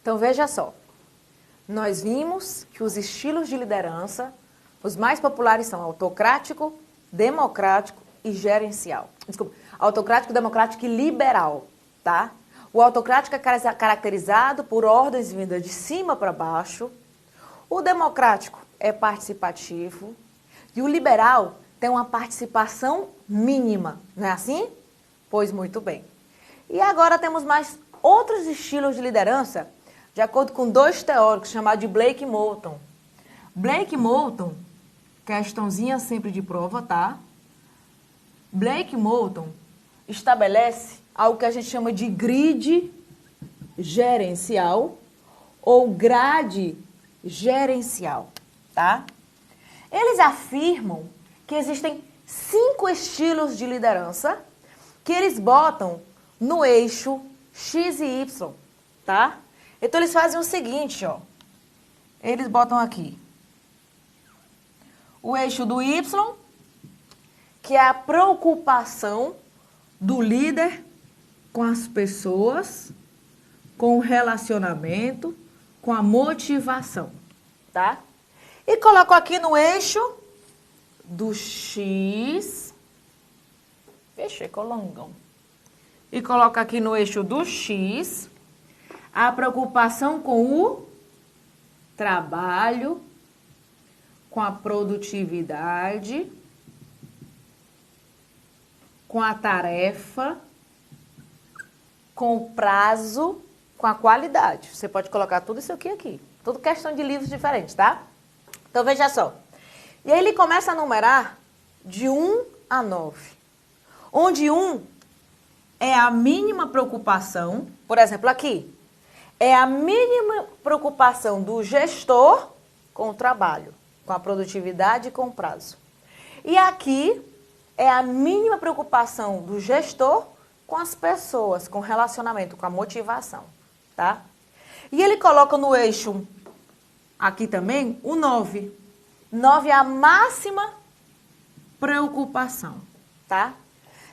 Então, veja só. Nós vimos que os estilos de liderança, os mais populares são autocrático, democrático e gerencial. Desculpa, autocrático, democrático e liberal, tá? O autocrático é caracterizado por ordens vindas de cima para baixo. O democrático é participativo. E o liberal tem uma participação mínima, não é assim? Pois muito bem. E agora temos mais outros estilos de liderança, de acordo com dois teóricos, chamados de Blake e Moulton. Blake e Moulton, questãozinha sempre de prova, tá? Blake e Moulton estabelece algo que a gente chama de grid gerencial ou grade gerencial, tá? Eles afirmam que existem 5 estilos de liderança que eles botam no eixo X e Y, tá? Então, eles fazem o seguinte, ó. Eles botam aqui o eixo do Y, que é a preocupação do líder com as pessoas, com o relacionamento, com a motivação, tá? E coloco aqui no eixo do X, fechei com o longão. E coloco aqui no eixo do X a preocupação com o trabalho, com a produtividade, com a tarefa, com o prazo, com a qualidade. Você pode colocar tudo isso aqui. Tudo questão de livros diferentes, tá? Então, veja só. E aí ele começa a numerar de 1 a 9. Onde 1 é a mínima preocupação, por exemplo, aqui, é a mínima preocupação do gestor com o trabalho, com a produtividade e com o prazo. E aqui é a mínima preocupação do gestor com as pessoas, com o relacionamento, com a motivação, tá? E ele coloca no eixo, aqui também, o 9. 9 é a máxima preocupação, tá?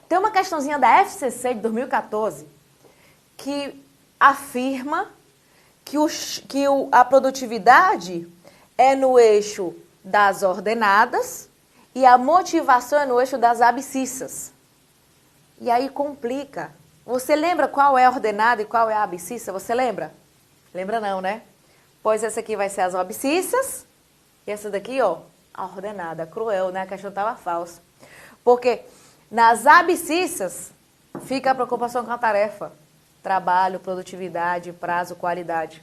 Tem uma questãozinha da FCC de 2014 que afirma que, a produtividade é no eixo das ordenadas e a motivação é no eixo das abscissas. E aí complica. Você lembra qual é a ordenada e qual é a abscissa? Você lembra? Lembra não, né? Pois essa aqui vai ser as abscissas e essa daqui, ó, a ordenada. Cruel, né? A questão estava falsa. Porque nas abscissas fica a preocupação com a tarefa. Trabalho, produtividade, prazo, qualidade.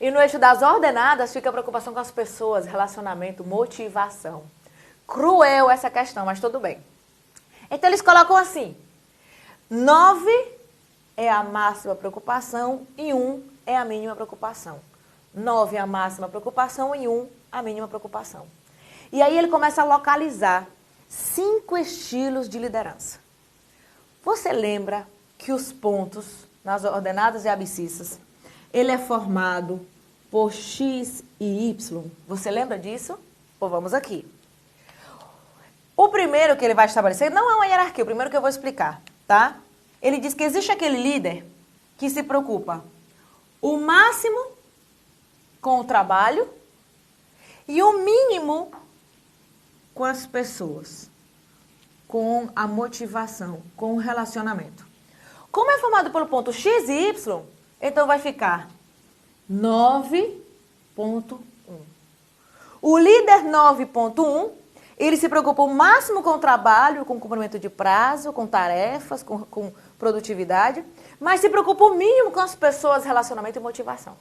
E no eixo das ordenadas fica a preocupação com as pessoas, relacionamento, motivação. Cruel essa questão, mas tudo bem. Então eles colocam assim, 9 é a máxima preocupação e 1 é a mínima preocupação. 9 é a máxima preocupação e 1 a mínima preocupação. E aí ele começa a localizar 5 estilos de liderança. Você lembra que os pontos nas ordenadas e abscissas, ele é formado por X e Y. Você lembra disso? Pô, vamos aqui. O primeiro que ele vai estabelecer não é uma hierarquia, o primeiro que eu vou explicar, tá? Ele diz que existe aquele líder que se preocupa o máximo com o trabalho e o mínimo com as pessoas, com a motivação, com o relacionamento. Como é formado pelo ponto X e Y, então vai ficar 9.1. O líder 9.1, ele se preocupa o máximo com o trabalho, com o cumprimento de prazo, com tarefas, com produtividade, mas se preocupa o mínimo com as pessoas, relacionamento e motivação,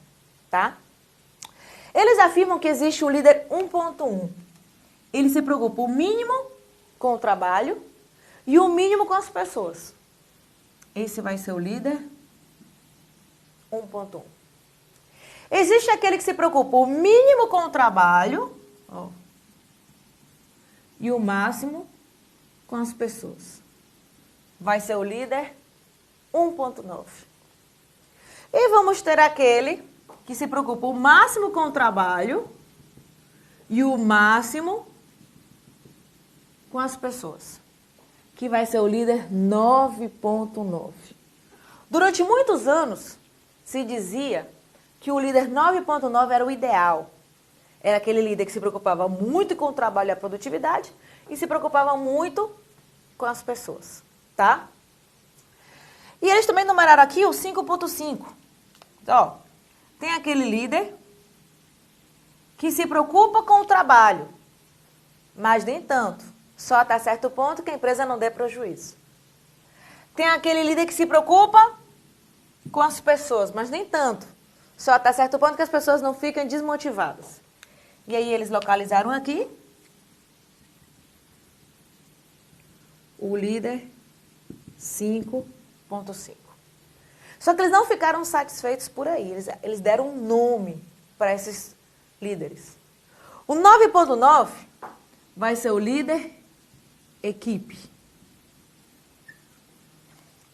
tá? Eles afirmam que existe o líder 1.1. Ele se preocupa o mínimo com o trabalho e o mínimo com as pessoas. Esse vai ser o líder 1.1. Existe aquele que se preocupa o mínimo com o trabalho, ó, e o máximo com as pessoas. Vai ser o líder 1.9. E vamos ter aquele que se preocupa o máximo com o trabalho e o máximo com as pessoas, que vai ser o líder 9.9. Durante muitos anos, se dizia que o líder 9.9 era o ideal. Era aquele líder que se preocupava muito com o trabalho e a produtividade e se preocupava muito com as pessoas, tá? E eles também numeraram aqui o 5.5. Ó, tem aquele líder que se preocupa com o trabalho, mas nem tanto. Só até certo ponto que a empresa não dê prejuízo. Tem aquele líder que se preocupa com as pessoas, mas nem tanto. Só até certo ponto que as pessoas não ficam desmotivadas. E aí eles localizaram aqui o líder 5.5. Só que eles não ficaram satisfeitos por aí. Eles deram um nome para esses líderes. O 9.9 vai ser o líder equipe.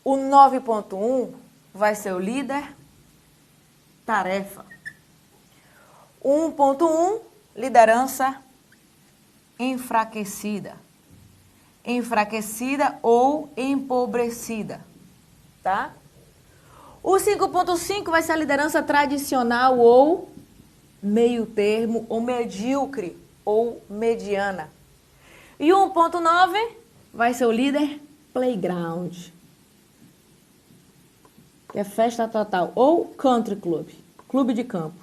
O 9.1 vai ser o líder tarefa. 1.1, liderança enfraquecida. Enfraquecida ou empobrecida, tá? O 5.5 vai ser a liderança tradicional ou meio termo, ou medíocre, ou mediana. E o 1.9 vai ser o líder playground, que é festa total, ou country club, clube de campo.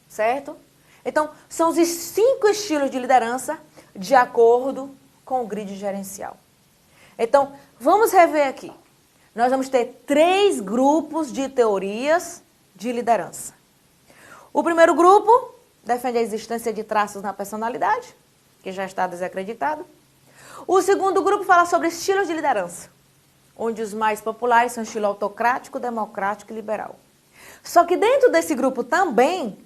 Certo? Então, são os 5 estilos de liderança de acordo com o grid gerencial. Então, vamos rever aqui. Nós vamos ter 3 grupos de teorias de liderança. O primeiro grupo defende a existência de traços na personalidade, que já está desacreditado. O segundo grupo fala sobre estilos de liderança, onde os mais populares são estilo autocrático, democrático e liberal. Só que dentro desse grupo também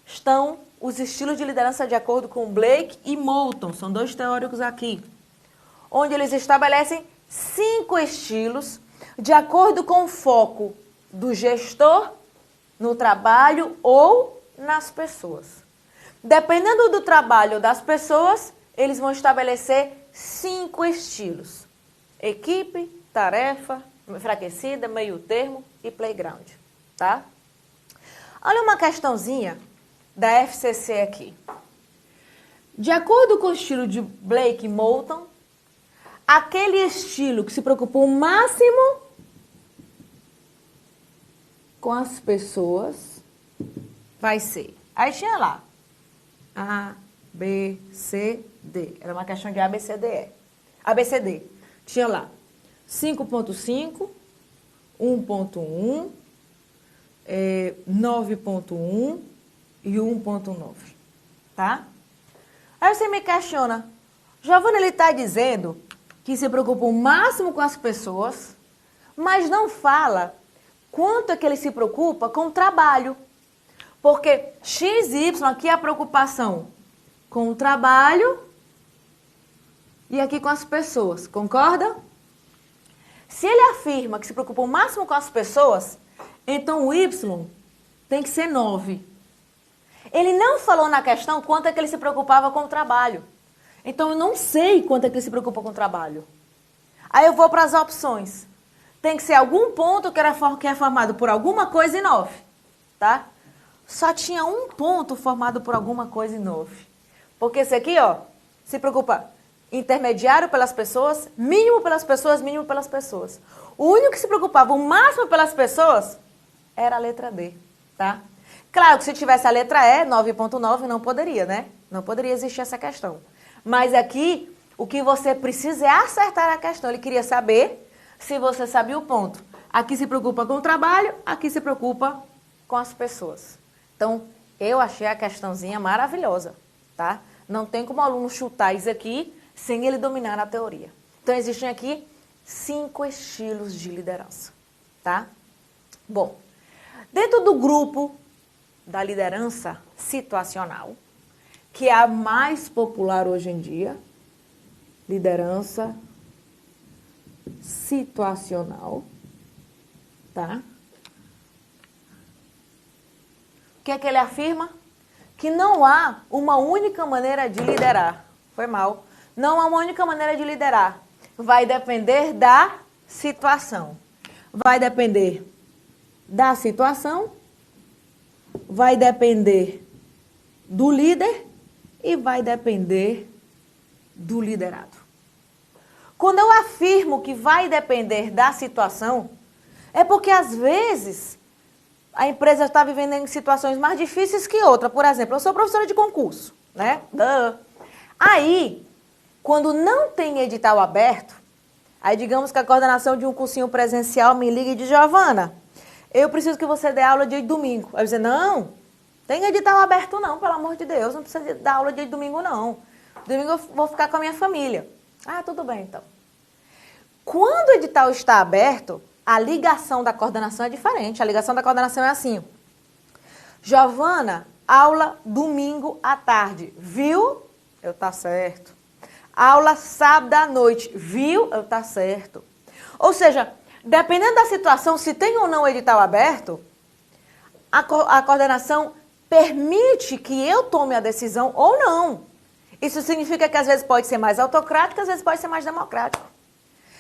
estão os estilos de liderança de acordo com Blake e Moulton, são 2 teóricos aqui, onde eles estabelecem 5 estilos de acordo com o foco do gestor no trabalho ou nas pessoas. Dependendo do trabalho ou das pessoas, eles vão estabelecer 5 estilos: equipe, tarefa, enfraquecida, meio termo e playground, tá? Olha uma questãozinha da FCC aqui. De acordo com o estilo de Blake e Moulton, aquele estilo que se preocupou o máximo com as pessoas vai ser. Aí tinha lá A, B, C, D. Era uma questão de A, B, C, D, E. A, B, C, D. Tinha lá 5.5, 1.1, 9.1 e 1.9, tá? Aí você me questiona, Giovana, ele está dizendo que se preocupa o máximo com as pessoas, mas não fala quanto é que ele se preocupa com o trabalho. Porque X e Y aqui é a preocupação com o trabalho e aqui com as pessoas, concorda? Se ele afirma que se preocupa o máximo com as pessoas, então o Y tem que ser 9. Ele não falou na questão quanto é que ele se preocupava com o trabalho. Então, eu não sei quanto é que ele se preocupa com o trabalho. Aí eu vou para as opções. Tem que ser algum ponto que é formado por alguma coisa e 9, tá? Só tinha um ponto formado por alguma coisa e 9. Porque esse aqui, ó, se preocupa intermediário pelas pessoas, mínimo pelas pessoas, mínimo pelas pessoas. O único que se preocupava o máximo pelas pessoas era a letra D, tá? Claro que se tivesse a letra E, 9.9, não poderia, né? Não poderia existir essa questão. Mas aqui, o que você precisa é acertar a questão. Ele queria saber se você sabia o ponto. Aqui se preocupa com o trabalho, aqui se preocupa com as pessoas. Então, eu achei a questãozinha maravilhosa, tá? Não tem como o aluno chutar isso aqui sem ele dominar a teoria. Então, existem aqui 5 estilos de liderança, tá? Bom, dentro do grupo da liderança situacional, que é a mais popular hoje em dia, liderança situacional, tá? O que é que ele afirma? Que não há uma única maneira de liderar. Foi mal. Não há uma única maneira de liderar. Vai depender da situação. Vai depender da situação vai depender do líder e vai depender do liderado. Quando eu afirmo que vai depender da situação, é porque às vezes a empresa está vivendo em situações mais difíceis que outra. Por exemplo, eu sou professora de concurso, né? Aí, quando não tem edital aberto, aí digamos que a coordenação de um cursinho presencial me liga e diz: Giovana, eu preciso que você dê aula dia de domingo. Aí eu dizer: não, tem edital aberto não, pelo amor de Deus, não precisa dar aula dia de domingo não. Domingo eu vou ficar com a minha família. Ah, tudo bem então. Quando o edital está aberto, a ligação da coordenação é diferente. A ligação da coordenação é assim: Giovana, aula domingo à tarde, viu? Eu tá certo. Aula sábado à noite, viu? Eu tá certo. Ou seja, dependendo da situação, se tem ou não edital aberto, a coordenação permite que eu tome a decisão ou não. Isso significa que às vezes pode ser mais autocrático, às vezes pode ser mais democrático.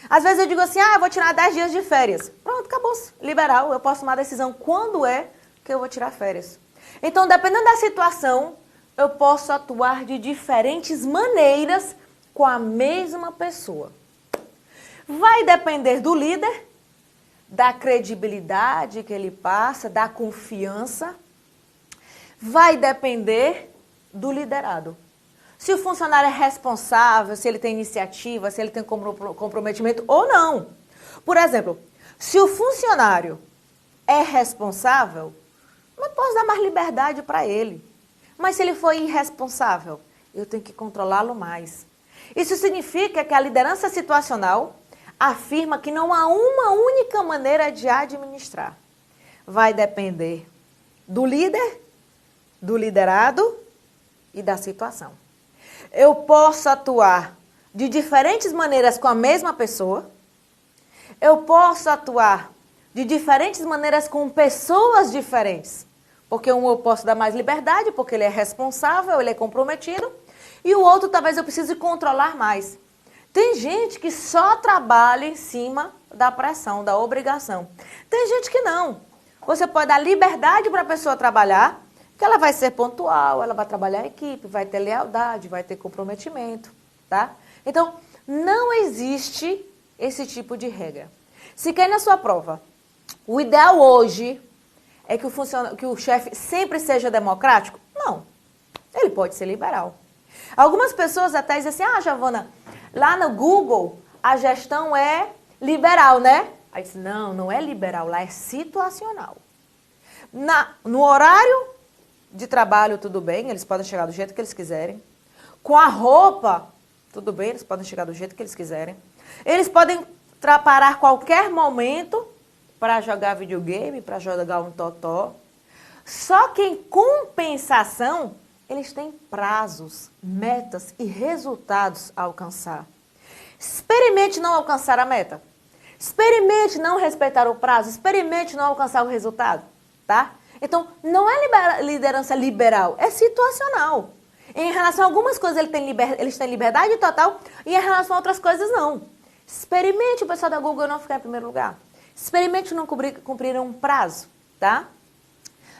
Às vezes eu digo assim: eu vou tirar 10 dias de férias. Pronto, acabou. Liberal, eu posso tomar a decisão quando é que eu vou tirar férias. Então, dependendo da situação, eu posso atuar de diferentes maneiras com a mesma pessoa. Vai depender do líder, da credibilidade que ele passa, da confiança. Vai depender do liderado. Se o funcionário é responsável, se ele tem iniciativa, se ele tem comprometimento ou não. Por exemplo, se o funcionário é responsável, não posso dar mais liberdade para ele. Mas se ele for irresponsável, eu tenho que controlá-lo mais. Isso significa que a liderança situacional afirma que não há uma única maneira de administrar. Vai depender do líder, do liderado e da situação. Eu posso atuar de diferentes maneiras com a mesma pessoa. Eu posso atuar de diferentes maneiras com pessoas diferentes. Porque um eu posso dar mais liberdade, porque ele é responsável, ele é comprometido. E o outro talvez eu precise controlar mais. Tem gente que só trabalha em cima da pressão, da obrigação. Tem gente que não. Você pode dar liberdade para a pessoa trabalhar, que ela vai ser pontual, ela vai trabalhar em equipe, vai ter lealdade, vai ter comprometimento, tá? Então, não existe esse tipo de regra. Se cair na sua prova, o ideal hoje é que o chefe sempre seja democrático? Não. Ele pode ser liberal. Algumas pessoas até dizem assim: Giovana, lá no Google a gestão é liberal, né? Aí diz: não, não é liberal, lá é situacional. No horário de trabalho, tudo bem, eles podem chegar do jeito que eles quiserem. Com a roupa, tudo bem, eles podem chegar do jeito que eles quiserem. Eles podem parar qualquer momento para jogar videogame, para jogar um totó. Só que em compensação, eles têm prazos, metas e resultados a alcançar. Experimente não alcançar a meta. Experimente não respeitar o prazo. Experimente não alcançar o resultado, tá? Então, não é liderança liberal, é situacional. Em relação a algumas coisas eles têm liberdade total e em relação a outras coisas não. Experimente o pessoal da Google não ficar em primeiro lugar. Experimente não cumprir um prazo, tá?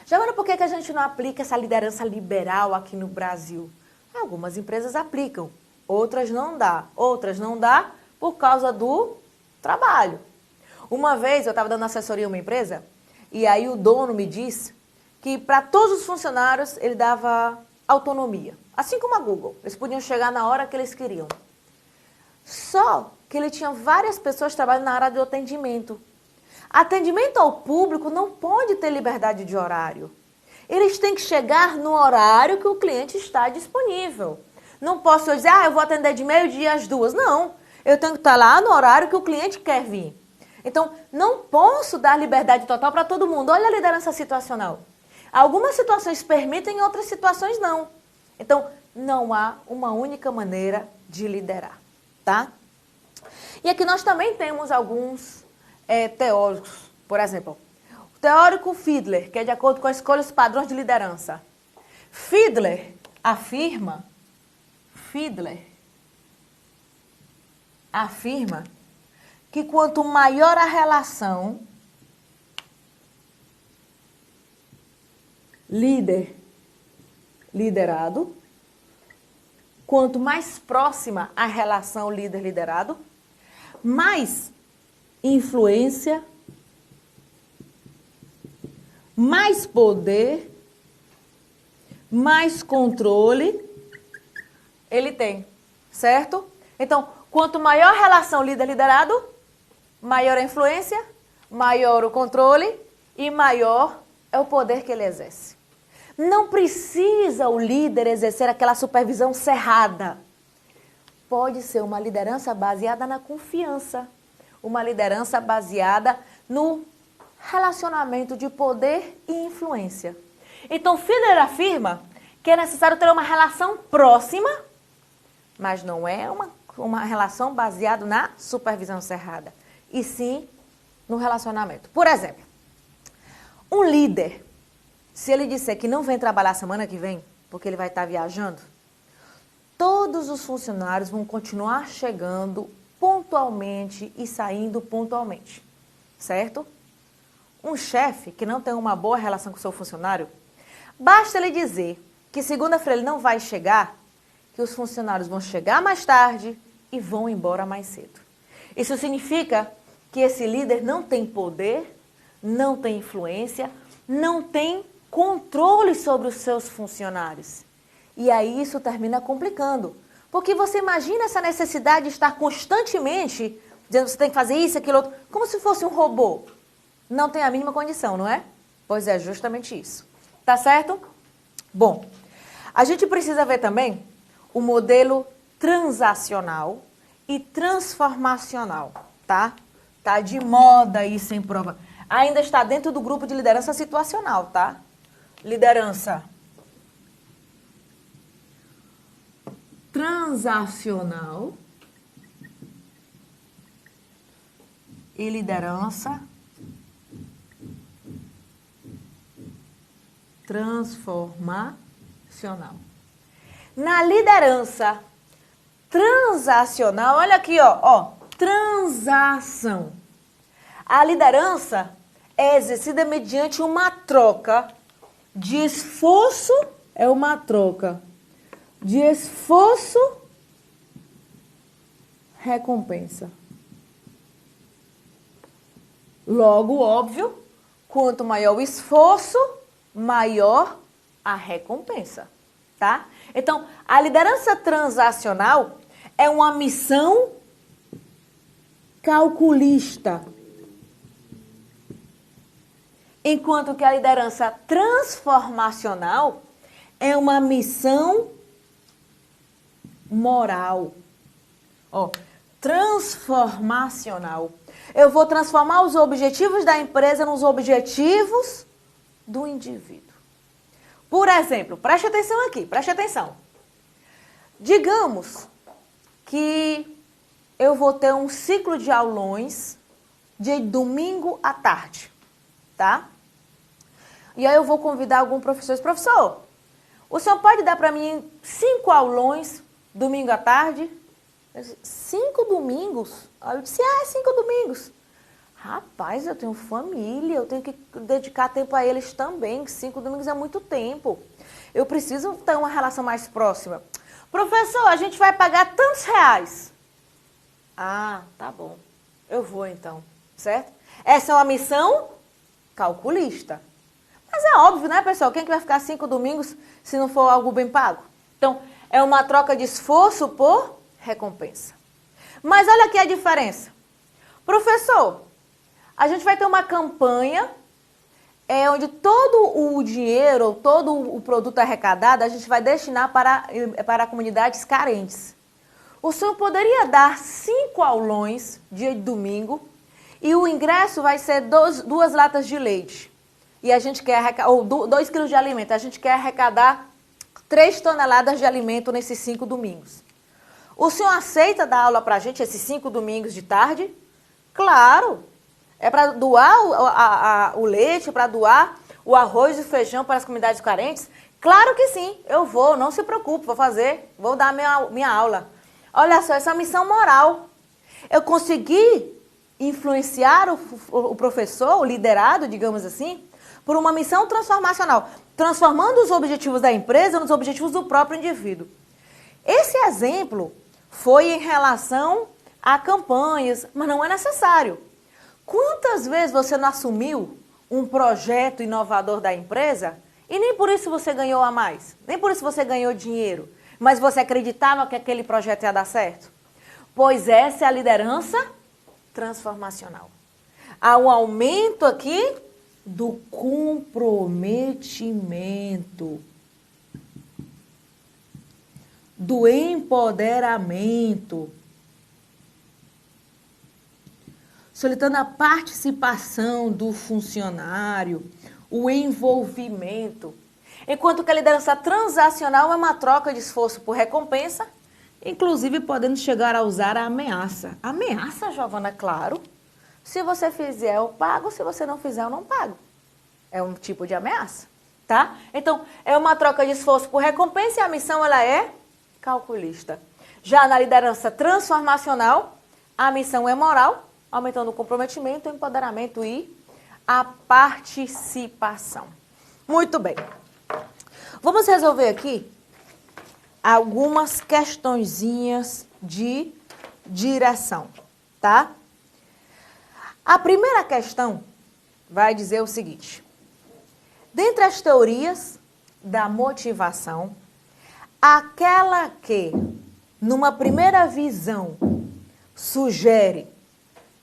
Giovana, por que a gente não aplica essa liderança liberal aqui no Brasil? Algumas empresas aplicam, outras não dá. Outras não dá por causa do trabalho. Uma vez eu estava dando assessoria a uma empresa e aí o dono me disse que para todos os funcionários ele dava autonomia. Assim como a Google. Eles podiam chegar na hora que eles queriam. Só que ele tinha várias pessoas trabalhando na área do atendimento. Atendimento ao público não pode ter liberdade de horário. Eles têm que chegar no horário que o cliente está disponível. Não posso dizer: eu vou atender de meio-dia às 2. Não, eu tenho que estar lá no horário que o cliente quer vir. Então, não posso dar liberdade total para todo mundo. Olha a liderança situacional. Algumas situações permitem, outras situações não. Então, não há uma única maneira de liderar, tá? E aqui nós também temos alguns teóricos. Por exemplo, o teórico Fiedler, que é de acordo com a escolha dos padrões de liderança. Fiedler afirma que quanto maior a relação, líder, liderado. Quanto mais próxima a relação líder-liderado, mais influência, mais poder, mais controle ele tem, certo? Então, quanto maior a relação líder-liderado, maior a influência, maior o controle e maior é o poder que ele exerce. Não precisa o líder exercer aquela supervisão cerrada. Pode ser uma liderança baseada na confiança, uma liderança baseada no relacionamento de poder e influência. Então, Fiedler afirma que é necessário ter uma relação próxima, mas não é uma relação baseada na supervisão cerrada, e sim no relacionamento. Por exemplo, um líder, se ele disser que não vem trabalhar semana que vem, porque ele vai estar viajando, todos os funcionários vão continuar chegando pontualmente e saindo pontualmente, certo? Um chefe que não tem uma boa relação com o seu funcionário, basta ele dizer que segunda-feira ele não vai chegar, que os funcionários vão chegar mais tarde e vão embora mais cedo. Isso significa que esse líder não tem poder, não tem influência, não tem controle sobre os seus funcionários. E aí isso termina complicando. Porque você imagina essa necessidade de estar constantemente dizendo que você tem que fazer isso, aquilo, outro, como se fosse um robô. Não tem a mínima condição, não é? Pois é, justamente isso. Tá certo? Bom, a gente precisa ver também o modelo transacional e transformacional, tá? Tá de moda isso em prova. Ainda está dentro do grupo de liderança situacional, tá? Liderança transacional e liderança transformacional. Na liderança transacional, olha aqui, ó, transação. A liderança é exercida mediante uma troca de esforço, é uma troca de esforço, recompensa. Logo, óbvio, quanto maior o esforço, maior a recompensa, tá? Então, a liderança transacional é uma missão calculista, enquanto que a liderança transformacional é uma missão moral. Ó, transformacional. Eu vou transformar os objetivos da empresa nos objetivos do indivíduo. Por exemplo, preste atenção aqui, preste atenção. Digamos que eu vou ter um ciclo de aulões de domingo à tarde, tá? E aí eu vou convidar algum professor. Professor, o senhor pode dar para mim 5 aulões domingo à tarde? 5 domingos? Aí eu disse, 5 domingos. Rapaz, eu tenho família, eu tenho que dedicar tempo a eles também. 5 domingos é muito tempo. Eu preciso ter uma relação mais próxima. Professor, a gente vai pagar tantos reais. Ah, tá bom. Eu vou então, certo? Essa é uma missão calculista. Mas é óbvio, né, pessoal? Quem que vai ficar 5 domingos se não for algo bem pago? Então, é uma troca de esforço por recompensa. Mas olha aqui a diferença. Professor, a gente vai ter uma campanha onde todo o dinheiro, todo o produto arrecadado, a gente vai destinar para comunidades carentes. O senhor poderia dar 5 aulões, dia de domingo, e o ingresso vai ser 2 latas de leite. E a gente quer arrecadar, ou 2 quilos de alimento. A gente quer arrecadar 3 toneladas de alimento nesses 5 domingos. O senhor aceita dar aula para a gente esses 5 domingos de tarde? Claro! É para doar o leite, para doar o arroz e o feijão para as comunidades carentes? Claro que sim, eu vou, não se preocupe, vou dar minha aula. Olha só, essa é uma missão moral. Eu consegui influenciar o professor, o liderado, digamos assim, por uma missão transformacional, transformando os objetivos da empresa nos objetivos do próprio indivíduo. Esse exemplo foi em relação a campanhas, mas não é necessário. Quantas vezes você não assumiu um projeto inovador da empresa e nem por isso você ganhou a mais, nem por isso você ganhou dinheiro, mas você acreditava que aquele projeto ia dar certo? Pois essa é a liderança transformacional. Há um aumento aqui do comprometimento, do empoderamento, solicitando a participação do funcionário, o envolvimento. Enquanto que a liderança transacional é uma troca de esforço por recompensa, inclusive podendo chegar a usar a ameaça. Ameaça, Giovana, claro. Se você fizer, eu pago. Se você não fizer, eu não pago. É um tipo de ameaça, tá? Então, é uma troca de esforço por recompensa e a missão, ela é calculista. Já na liderança transformacional, a missão é moral, aumentando o comprometimento, o empoderamento e a participação. Muito bem. Vamos resolver aqui algumas questõezinhas de direção, tá? A primeira questão vai dizer o seguinte: dentre as teorias da motivação, aquela que, numa primeira visão, sugere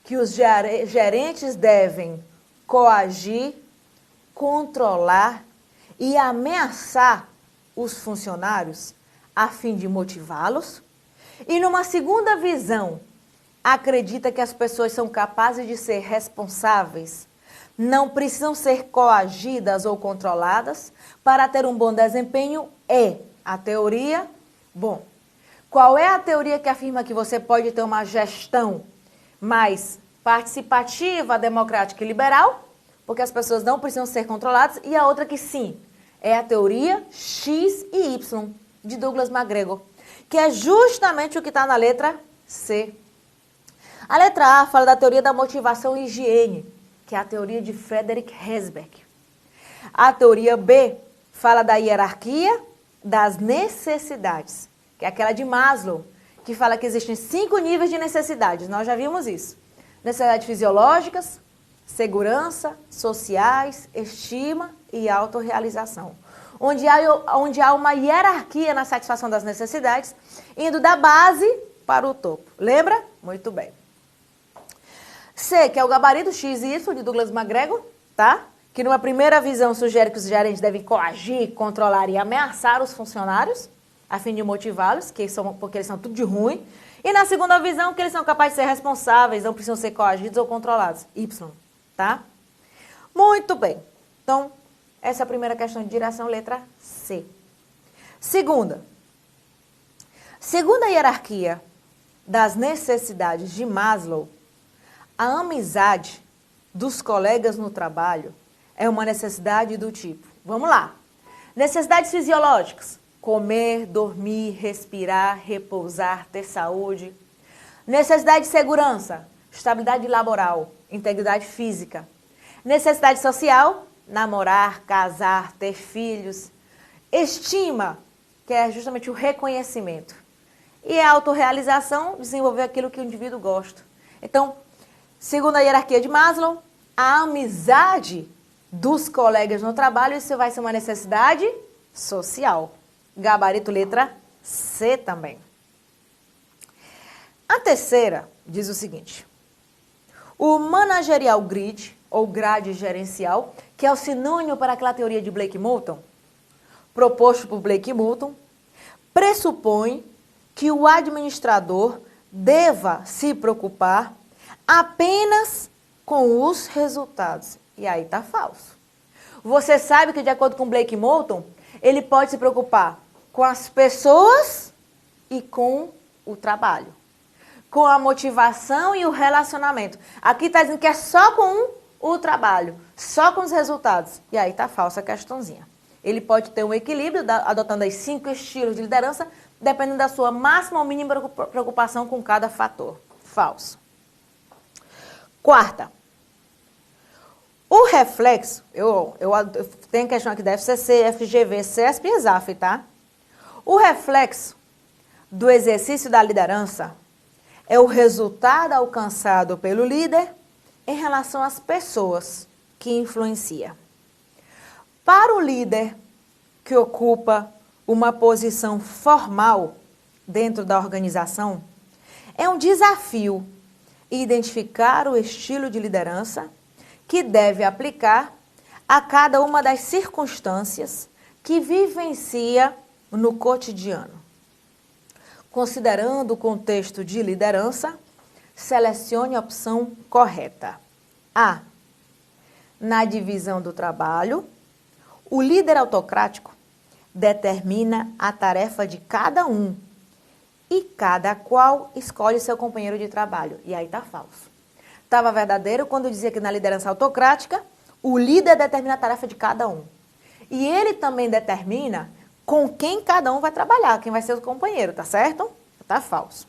que os gerentes devem coagir, controlar e ameaçar os funcionários a fim de motivá-los, e numa segunda visão, acredita que as pessoas são capazes de ser responsáveis, não precisam ser coagidas ou controladas para ter um bom desempenho, é a teoria. Bom, qual é a teoria que afirma que você pode ter uma gestão mais participativa, democrática e liberal, porque as pessoas não precisam ser controladas, e a outra que sim, é a teoria X e Y, de Douglas MacGregor, que é justamente o que está na letra C. A letra A fala da teoria da motivação e higiene, que é a teoria de Frederick Herzberg. A teoria B fala da hierarquia das necessidades, que é aquela de Maslow, que fala que existem 5 níveis de necessidades. Nós já vimos isso. Necessidades fisiológicas, segurança, sociais, estima e autorrealização. Onde há uma hierarquia na satisfação das necessidades, indo da base para o topo. Lembra? Muito bem. C, que é o gabarito X e Y de Douglas MacGregor, tá? Que numa primeira visão sugere que os gerentes devem coagir, controlar e ameaçar os funcionários, a fim de motivá-los, porque eles são tudo de ruim. E na segunda visão, que eles são capazes de ser responsáveis, não precisam ser coagidos ou controlados. Y, tá? Muito bem. Então, essa é a primeira questão de direção, letra C. Segunda. Segundo a hierarquia das necessidades de Maslow, a amizade dos colegas no trabalho é uma necessidade do tipo, vamos lá, necessidades fisiológicas, comer, dormir, respirar, repousar, ter saúde. Necessidade de segurança, estabilidade laboral, integridade física. Necessidade social, namorar, casar, ter filhos. Estima, que é justamente o reconhecimento. E a autorrealização, desenvolver aquilo que o indivíduo gosta. Então, segundo a hierarquia de Maslow, a amizade dos colegas no trabalho, isso vai ser uma necessidade social. Gabarito letra C também. A terceira diz o seguinte: o managerial grid, ou grade gerencial, que é o sinônimo para aquela teoria de Blake Moulton, proposto por Blake Moulton, pressupõe que o administrador deva se preocupar apenas com os resultados. E aí está falso. Você sabe que, de acordo com Blake Moulton, ele pode se preocupar com as pessoas e com o trabalho, com a motivação e o relacionamento. Aqui está dizendo que é só com o trabalho, só com os resultados. E aí está falsa a questãozinha. Ele pode ter um equilíbrio, adotando os 5 estilos de liderança, dependendo da sua máxima ou mínima preocupação com cada fator. Falso. Quarta. O reflexo, eu tenho questão aqui da FCC, FGV, CESP e ESAF, tá? O reflexo do exercício da liderança é o resultado alcançado pelo líder em relação às pessoas que influencia. Para o líder que ocupa uma posição formal dentro da organização, é um desafio identificar o estilo de liderança que deve aplicar a cada uma das circunstâncias que vivencia no cotidiano. Considerando o contexto de liderança, selecione a opção correta. A. Na divisão do trabalho, o líder autocrático determina a tarefa de cada um e cada qual escolhe seu companheiro de trabalho. E aí está falso. Estava verdadeiro quando dizia que na liderança autocrática, o líder determina a tarefa de cada um. E ele também determina com quem cada um vai trabalhar, quem vai ser o companheiro, tá certo? Tá falso.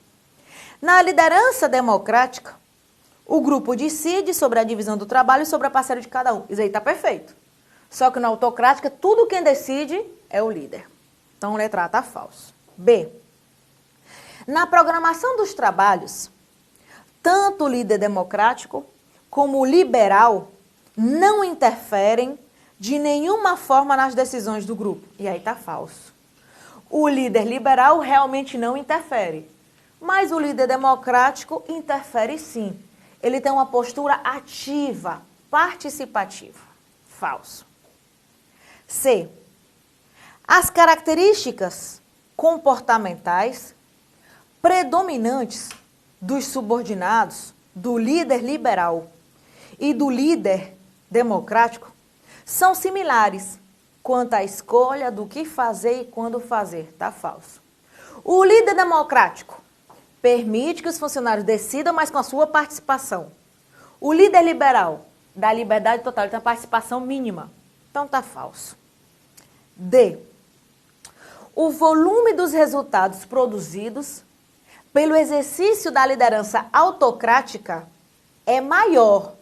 Na liderança democrática, o grupo decide sobre a divisão do trabalho e sobre a parceria de cada um. Isso aí tá perfeito. Só que na autocrática, tudo quem decide é o líder. Então, letra A tá falso. B. Na programação dos trabalhos, tanto o líder democrático como o liberal não interferem de nenhuma forma nas decisões do grupo. E aí está falso. O líder liberal realmente não interfere, mas o líder democrático interfere sim. Ele tem uma postura ativa, participativa. Falso. C. As características comportamentais predominantes dos subordinados, do líder liberal e do líder democrático são similares quanto à escolha do que fazer e quando fazer. Tá falso. O líder democrático permite que os funcionários decidam, mas com a sua participação. O líder liberal dá liberdade total, ele tem uma participação mínima. Então tá falso. D. O volume dos resultados produzidos pelo exercício da liderança autocrática é maior.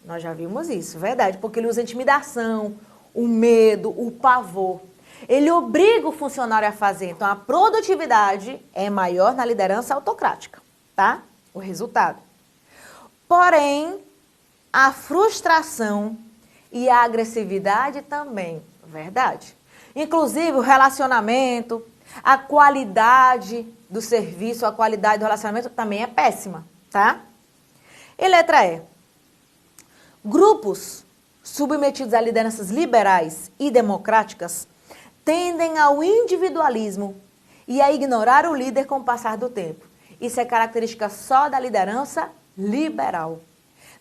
Nós já vimos isso, verdade, porque ele usa intimidação, o medo, o pavor. Ele obriga o funcionário a fazer. Então, a produtividade é maior na liderança autocrática, tá? O resultado. Porém, a frustração e a agressividade também, verdade. Inclusive, o relacionamento, a qualidade do serviço, a qualidade do relacionamento também é péssima, tá? E letra E. Grupos submetidos a lideranças liberais e democráticas tendem ao individualismo e a ignorar o líder com o passar do tempo. Isso é característica só da liderança liberal.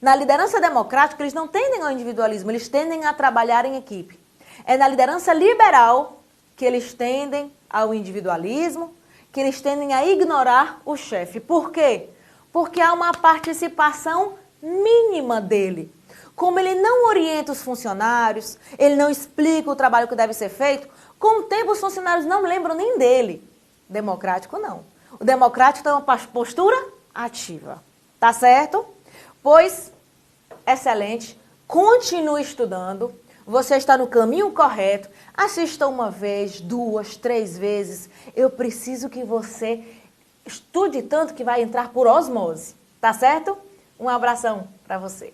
Na liderança democrática, eles não tendem ao individualismo, eles tendem a trabalhar em equipe. É na liderança liberal que eles tendem ao individualismo, que eles tendem a ignorar o chefe. Por quê? Porque há uma participação mínima dele. Como ele não orienta os funcionários, ele não explica o trabalho que deve ser feito, com o tempo os funcionários não lembram nem dele. Democrático não. O democrático tem uma postura ativa. Tá certo? Pois, excelente. Continue estudando. Você está no caminho correto. Assista uma vez, 2, 3 vezes. Eu preciso que você estude tanto que vai entrar por osmose. Tá certo? Um abração para você.